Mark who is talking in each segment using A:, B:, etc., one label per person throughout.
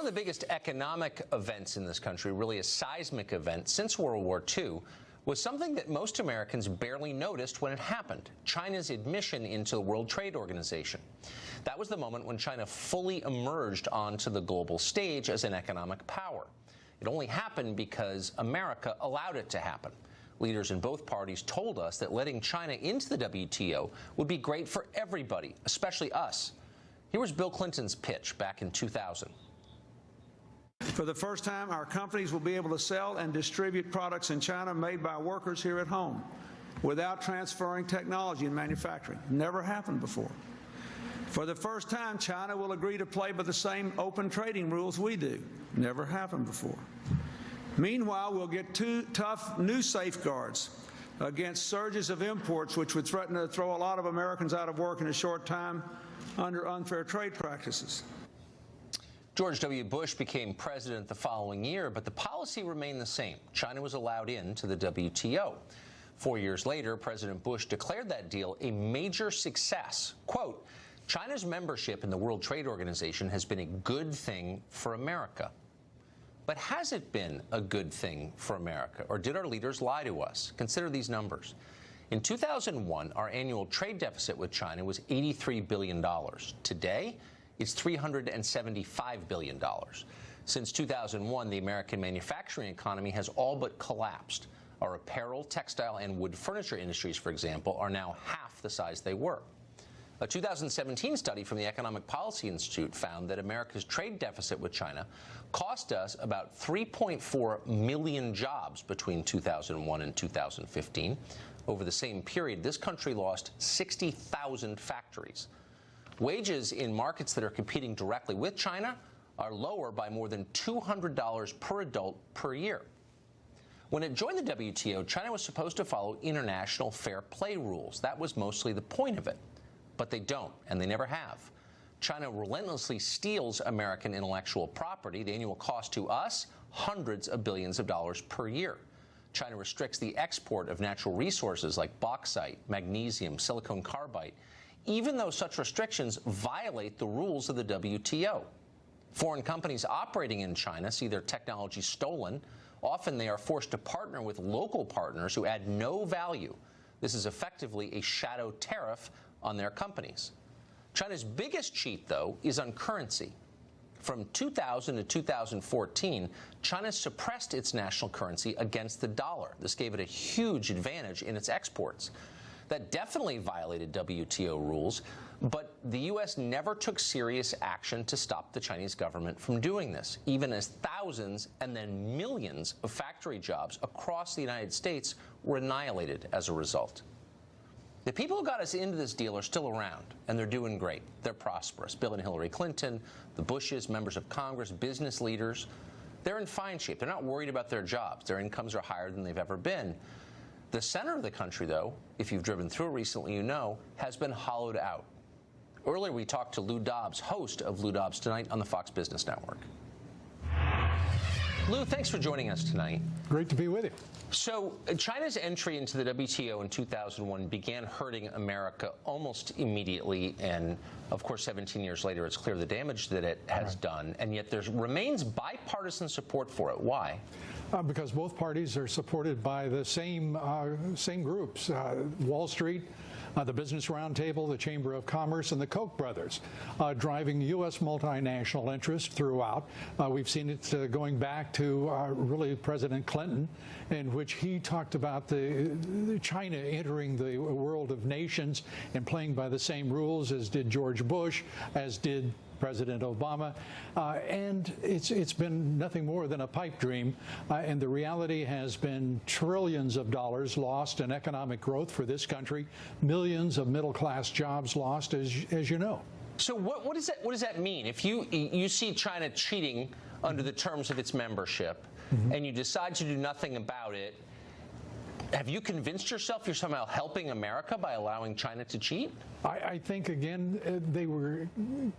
A: One of the biggest economic events in this country, really a seismic event since World War II, was something that most Americans barely noticed when it happened: China's admission into the World Trade Organization. That was the moment when China fully emerged onto the global stage as an economic power. It only happened because America allowed it to happen. Leaders in both parties told us that letting China into the WTO would be great for everybody, especially us. Here was Bill Clinton's pitch back in 2000.
B: For the first time, our companies will be able to sell and distribute products in China made by workers here at home without transferring technology and manufacturing. Never happened before. For the first time, China will agree to play by the same open trading rules we do. Never happened before. Meanwhile, we'll get two tough new safeguards against surges of imports which would threaten to throw a lot of Americans out of work in a short time under unfair trade practices.
A: George W. Bush became president the following year, but the policy remained the same. China was allowed into the WTO. 4 years later, President Bush declared that deal a major success. Quote, "China's membership in the World Trade Organization has been a good thing for America." But has it been a good thing for America, or did our leaders lie to us? Consider these numbers. In 2001, our annual trade deficit with China was $83 billion. Today, it's $375 billion. Since 2001, the American manufacturing economy has all but collapsed. Our apparel, textile, and wood furniture industries, for example, are now half the size they were. A 2017 study from the Economic Policy Institute found that America's trade deficit with China cost us about 3.4 million jobs between 2001 and 2015. Over the same period, this country lost 60,000 factories. Wages in markets that are competing directly with China are lower by more than $200 per adult per year. When it joined the WTO, China was supposed to follow international fair play rules. That was mostly the point of it. But they don't, and they never have. China relentlessly steals American intellectual property. The annual cost to us, hundreds of billions of dollars per year. China restricts the export of natural resources like bauxite, magnesium, silicon carbide, even though such restrictions violate the rules of the WTO. Foreign companies operating in China see their technology stolen. Often they are forced to partner with local partners who add no value. This is effectively a shadow tariff on their companies. China's biggest cheat, though, is on currency. From 2000 to 2014, China suppressed its national currency against the dollar. This gave it a huge advantage in its exports. That definitely violated WTO rules, but the U.S. never took serious action to stop the Chinese government from doing this, even as thousands and then millions of factory jobs across the United States were annihilated as a result. The people who got us into this deal are still around, and they're doing great. They're prosperous. Bill and Hillary Clinton, the Bushes, members of Congress, business leaders, they're in fine shape. They're not worried about their jobs. Their incomes are higher than they've ever been. The center of the country, though, if you've driven through recently, you know, has been hollowed out. Earlier, we talked to Lou Dobbs, host of Lou Dobbs Tonight on the Fox Business Network. Lou, thanks for joining us tonight.
C: Great to be with you.
A: So China's entry into the WTO in 2001 began hurting America almost immediately, and of course 17 years later it's clear the damage that it has done, and yet there remains bipartisan support for it. Why?
C: Because both parties are supported by the same groups, Wall Street, the Business Roundtable, the Chamber of Commerce, and the Koch brothers, driving U.S. multinational interest throughout. We've seen it going back to really President Clinton, in which he talked about the China entering the world of nations and playing by the same rules as did George Bush, as did President Obama, and it's been nothing more than a pipe dream, and the reality has been trillions of dollars lost in economic growth for this country, millions of middle-class jobs lost, as you know.
A: So what does that mean? If you see China cheating under the terms of its membership, and you decide to do nothing about it, Have you convinced yourself you're somehow helping America by allowing China to cheat?
C: I think, again, they were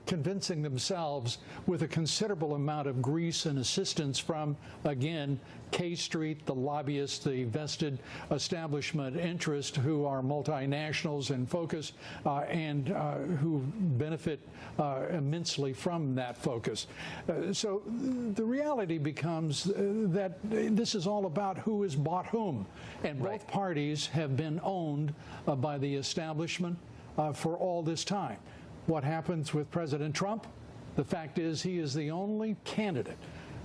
C: convincing themselves with a considerable amount of grease and assistance from, again, K Street, the lobbyists, the vested establishment interest who are multinationals in focus and who benefit immensely from that focus. So the reality becomes that this is all about who has bought whom. And both parties have been owned by the establishment for all this time. What happens with President Trump? The fact is he is the only candidate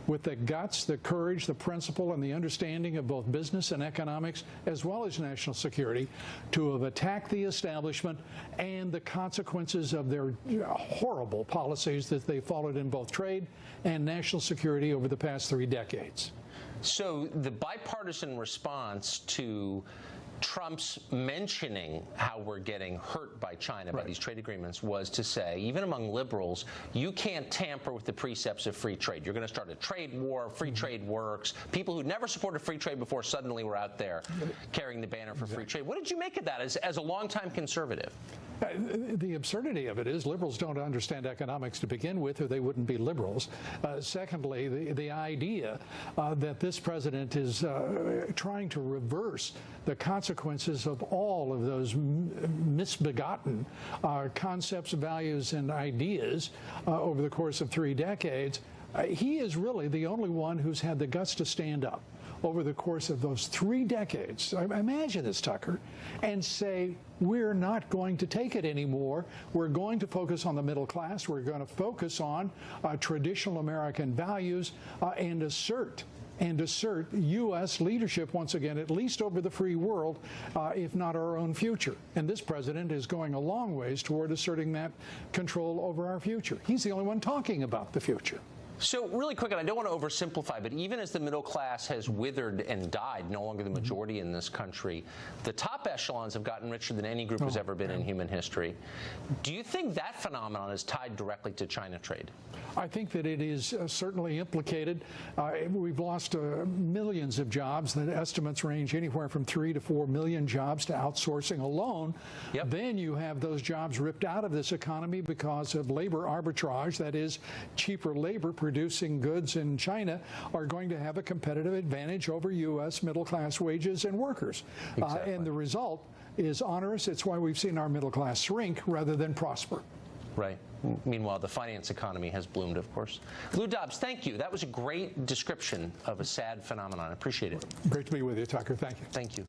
C: with the guts, the courage, the principle, and the understanding of both business and economics, as well as national security, to have attacked the establishment and the consequences of their horrible policies that they followed in both trade and national security over the past 3 decades.
A: So the bipartisan response to Trump's mentioning how we're getting hurt by China by these trade agreements was to say, even among liberals, you can't tamper with the precepts of free trade. You're going to start a trade war. Free trade works. People who never supported free trade before suddenly were out there carrying the banner for free trade. What did you make of that as a longtime conservative?
C: The absurdity of it is liberals don't understand economics to begin with, or they wouldn't be liberals. Secondly, the idea that this president is trying to reverse the consequences of all of those misbegotten concepts, values, and ideas over the course of 3 decades, he is really the only one who's had the guts to stand up over the course of those 3 decades. Imagine this, Tucker, and say, we're not going to take it anymore. We're going to focus on the middle class. We're going to focus on traditional American values and assert U.S. leadership once again, at least over the free world, if not our own future. And this president is going a long ways toward asserting that control over our future. He's the only one talking about the future.
A: So really quick, and I don't want to oversimplify, but even as the middle class has withered and died, no longer the majority in this country, the top echelons have gotten richer than any group has ever been in human history. Do you think that phenomenon is tied directly to China trade?
C: I think that it is certainly implicated. We've lost millions of jobs. The estimates range anywhere from 3 to 4 million jobs to outsourcing alone. Then you have those jobs ripped out of this economy because of labor arbitrage, that is, cheaper labor producing goods in China are going to have a competitive advantage over U.S. middle-class wages and workers. And the result is onerous. It's why we've seen our middle class shrink rather than prosper.
A: Right. Meanwhile, the finance economy has bloomed, of course. Lou Dobbs, thank you. That was a great description of a sad phenomenon. I appreciate it.
C: Great to be with you, Tucker. Thank you.
A: Thank you.